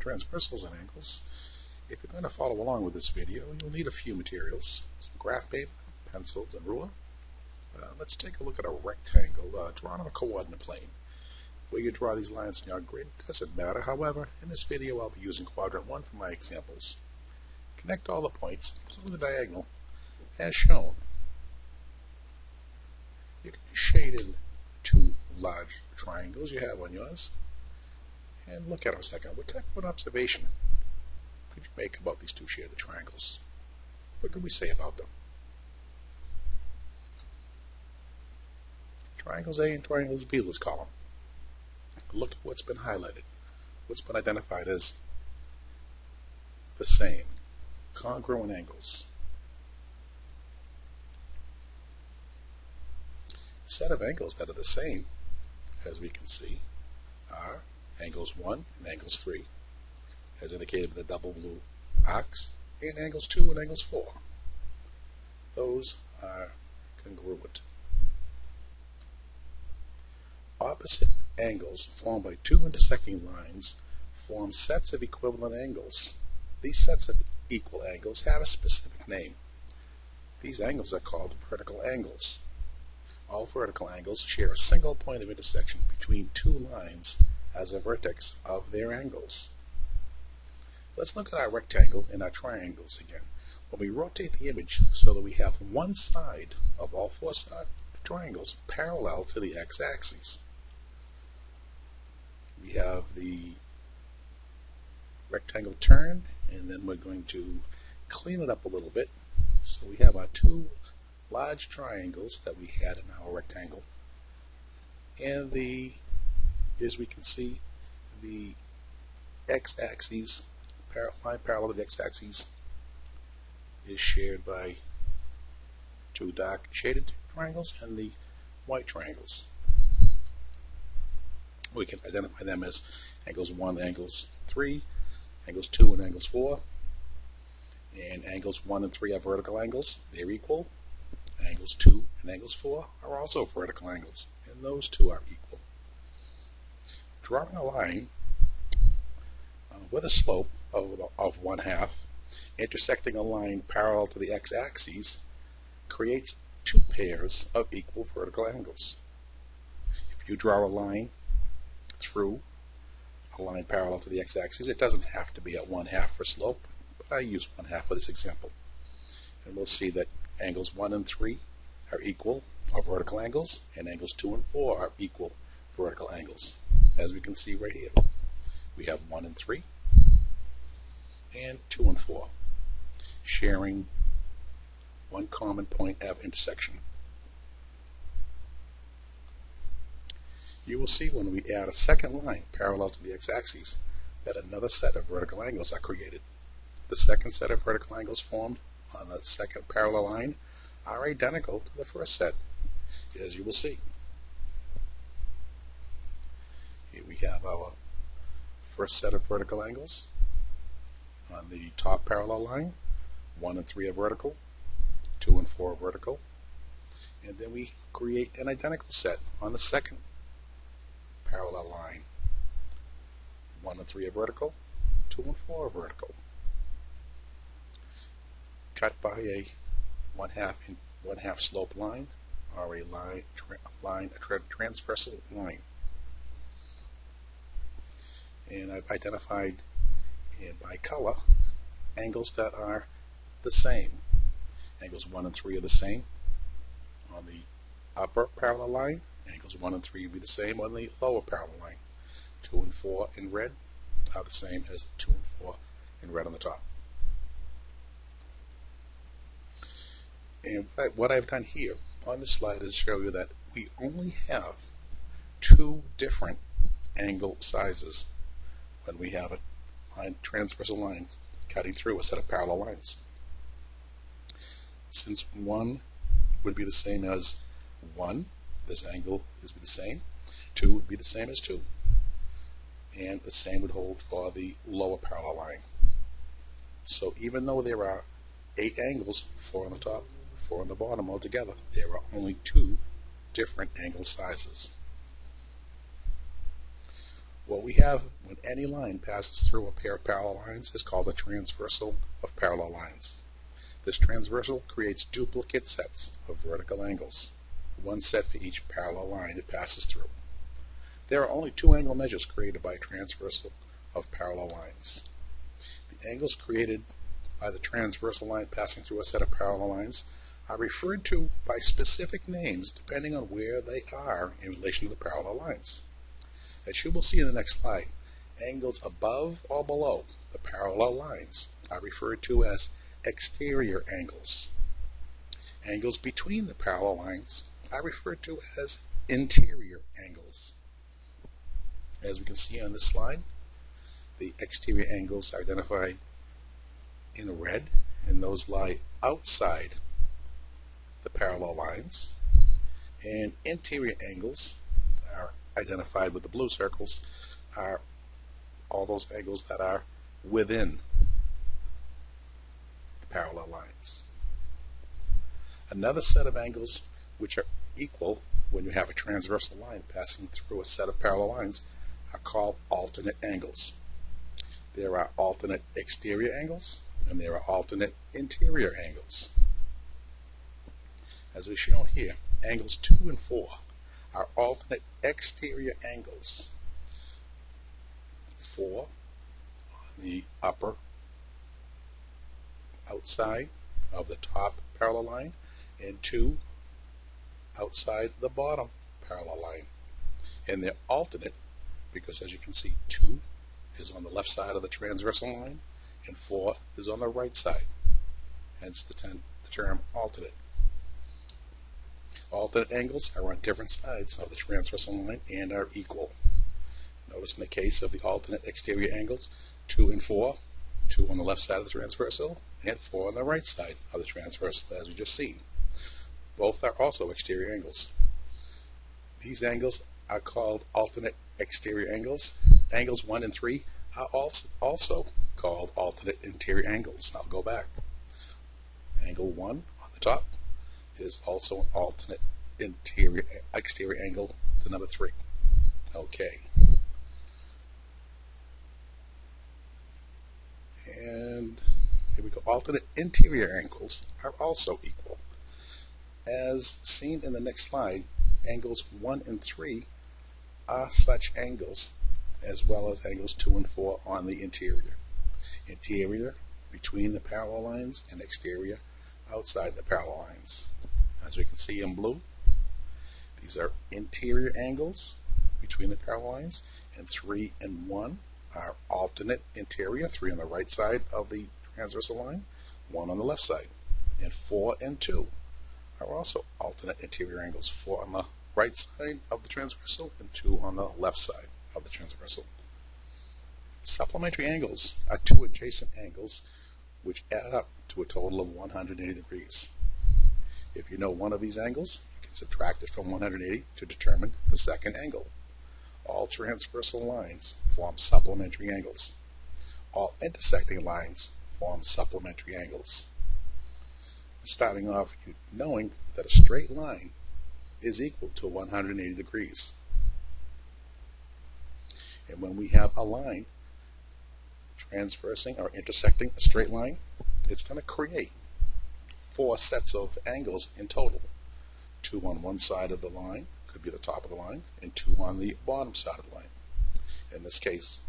Transversals and Angles. If you're going to follow along with this video, you'll need a few materials: some graph paper, pencils, and ruler. Let's take a look at a rectangle drawn on a coordinate plane. Where you draw these lines in your grid doesn't matter. However, in this video I'll be using quadrant 1 for my examples. Connect all the points, including the diagonal, as shown. You can shade in two large triangles you have on yours. And look at them a second. What type of an observation could you make about these two shaded triangles? What could we say about them? Triangles A and triangles B, let's call them. Look at what's been highlighted. What's been identified as the same, congruent angles. The set of angles that are the same, as we can see, are angles 1 and angles 3, as indicated by the double blue arcs, and angles 2 and angles 4. Those are congruent. Opposite angles formed by two intersecting lines form sets of equivalent angles. These sets of equal angles have a specific name. These angles are called vertical angles. All vertical angles share a single point of intersection between two lines as a vertex of their angles. Let's look at our rectangle and our triangles again. When we rotate the image so that we have one side of all four triangles parallel to the x-axis. We have the rectangle turned, and then we're going to clean it up a little bit. So we have our two large triangles that we had in our rectangle, and as we can see, the x-axis, line parallel to the x-axis, is shared by two dark shaded triangles and the white triangles. We can identify them as angles 1 and angles 3, angles 2 and angles 4, and angles 1 and 3 are vertical angles. They're equal. Angles 2 and angles 4 are also vertical angles, and those two are equal. Drawing a line with a slope of 1/2, intersecting a line parallel to the x-axis, creates two pairs of equal vertical angles. If you draw a line through a line parallel to the x-axis, it doesn't have to be at 1/2 for slope, but I use 1/2 for this example. And we'll see that angles 1 and 3 are equal, or vertical angles, and angles 2 and 4 are equal vertical angles. As we can see right here, we have 1 and 3 and 2 and 4 sharing one common point of intersection. You will see when we add a second line parallel to the x-axis that another set of vertical angles are created. The second set of vertical angles formed on the second parallel line are identical to the first set, as you will see. Here we have our first set of vertical angles. On the top parallel line, 1 and 3 are vertical, 2 and 4 are vertical, and then we create an identical set on the second parallel line. 1 and 3 are vertical, 2 and 4 are vertical. Cut by a 1/2 slope line, or a transversal line. And I've identified by color angles that are the same. Angles 1 and 3 are the same on the upper parallel line. Angles 1 and 3 will be the same on the lower parallel line. 2 and 4 in red are the same as 2 and 4 in red on the top. And what I've done here on this slide is show you that we only have two different angle sizes when we have a transversal line cutting through a set of parallel lines. Since 1 would be the same as 1, this angle would be the same. 2 would be the same as 2. And the same would hold for the lower parallel line. So even though there are 8 angles, 4 on the top, 4 on the bottom altogether, there are only 2 different angle sizes. What we have when any line passes through a pair of parallel lines is called a transversal of parallel lines. This transversal creates duplicate sets of vertical angles, one set for each parallel line it passes through. There are only two angle measures created by a transversal of parallel lines. The angles created by the transversal line passing through a set of parallel lines are referred to by specific names depending on where they are in relation to the parallel lines. As you will see in the next slide, angles above or below the parallel lines are referred to as exterior angles. Angles between the parallel lines are referred to as interior angles. As we can see on this slide, the exterior angles are identified in red, and those lie outside the parallel lines. And interior angles are identified with the blue circles, are all those angles that are within the parallel lines. Another set of angles which are equal when you have a transversal line passing through a set of parallel lines are called alternate angles. There are alternate exterior angles and there are alternate interior angles. As is shown here, angles 2 and 4 are alternate exterior angles. 4 on the upper outside of the top parallel line and 2 outside the bottom parallel line. And they're alternate because, as you can see, 2 is on the left side of the transversal line and 4 is on the right side, hence the term alternate. Alternate angles are on different sides of the transversal line and are equal. Notice in the case of the alternate exterior angles, 2 and 4, 2 on the left side of the transversal and 4 on the right side of the transversal, as we just seen. Both are also exterior angles. These angles are called alternate exterior angles. Angles 1 and 3 are also called alternate interior angles. I'll go back. Angle 1 on the top is also an alternate exterior angle to number 3. Okay. And here we go. Alternate interior angles are also equal. As seen in the next slide, angles 1 and 3 are such angles, as well as angles 2 and 4 on the interior. Interior between the parallel lines and exterior outside the parallel lines. As we can see in blue, these are interior angles between the parallel lines, and 3 and 1 are alternate interior, 3 on the right side of the transversal line, 1 on the left side. And 4 and 2 are also alternate interior angles, 4 on the right side of the transversal and 2 on the left side of the transversal. Supplementary angles are 2 adjacent angles which add up to a total of 180 degrees. If you know one of these angles, you can subtract it from 180 to determine the second angle. All transversal lines form supplementary angles. All intersecting lines form supplementary angles. Starting off knowing that a straight line is equal to 180 degrees. And when we have a line transversing or intersecting a straight line, it's going to create 4 sets of angles in total. 2 on one side of the line, could be the top of the line, and 2 on the bottom side of the line. In this case,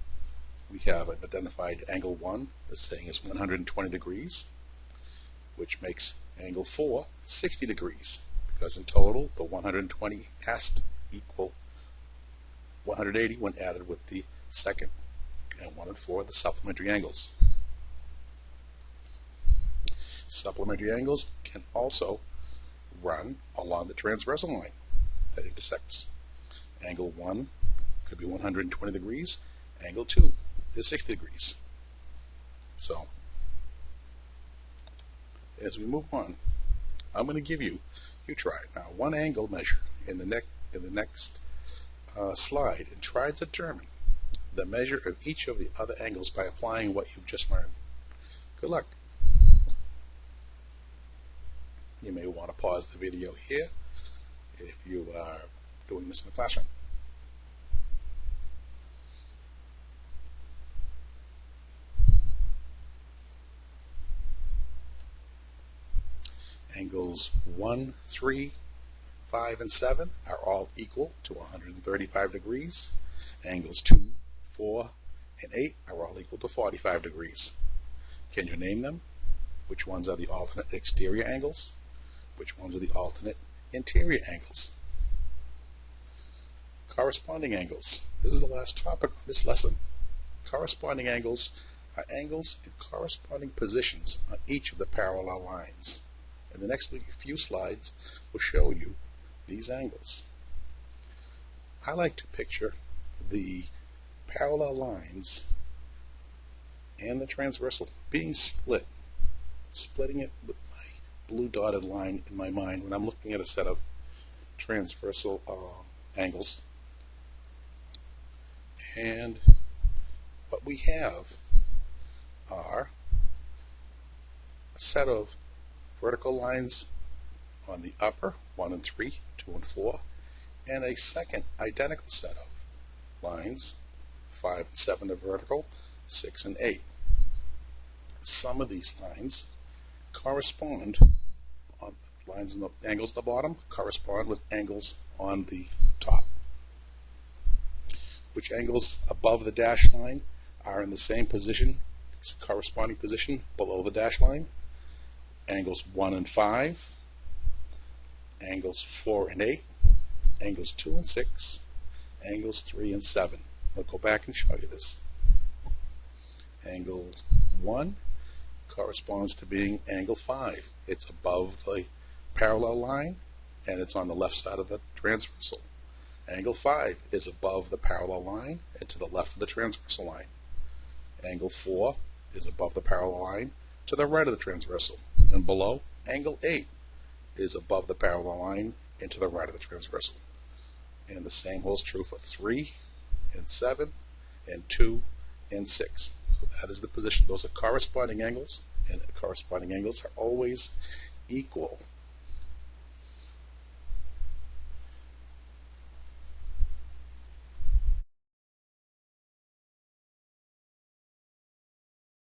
we have identified angle 1 as saying is 120 degrees, which makes angle 4 60 degrees, because in total the 120 has to equal 180 when added with the second, and 1 and 4 are the supplementary angles. Supplementary angles can also run along the transversal line that intersects. Angle 1 could be 120 degrees, angle 2 is 60 degrees. So, as we move on, I'm going to give you try it now, one angle measure in the next slide, and try to determine the measure of each of the other angles by applying what you've just learned. Good luck. You may want to pause the video here if you are doing this in the classroom. Angles 1, 3, 5, and 7 are all equal to 135 degrees. Angles 2, 4, and 8 are all equal to 45 degrees. Can you name them? Which ones are the alternate exterior angles? Which ones are the alternate interior angles? Corresponding angles. This is the last topic on this lesson. Corresponding angles are angles in corresponding positions on each of the parallel lines. In the next few slides, we'll show you these angles. I like to picture the parallel lines and the transversal being splitting it with my blue dotted line in my mind when I'm looking at a set of transversal angles. And what we have are a set of vertical lines on the upper, 1 and 3, 2 and 4, and a second identical set of lines, 5 and 7 are vertical, 6 and 8. Some of these lines correspond, lines in the angles at the bottom correspond with angles on the top. Which angles above the dashed line are in the same position, corresponding position below the dashed line? Angles 1 and 5, angles 4 and 8, angles 2 and 6, angles 3 and 7. I'll go back and show you this. Angle 1 corresponds to being angle 5. It's above the parallel line and it's on the left side of the transversal. Angle 5 is above the parallel line and to the left of the transversal line. Angle 4 is above the parallel line to the right of the transversal. And below, angle 8 is above the parallel line and to the right of the transversal. And the same holds true for 3 and 7 and 2 and 6. So that is the position. Those are corresponding angles, and corresponding angles are always equal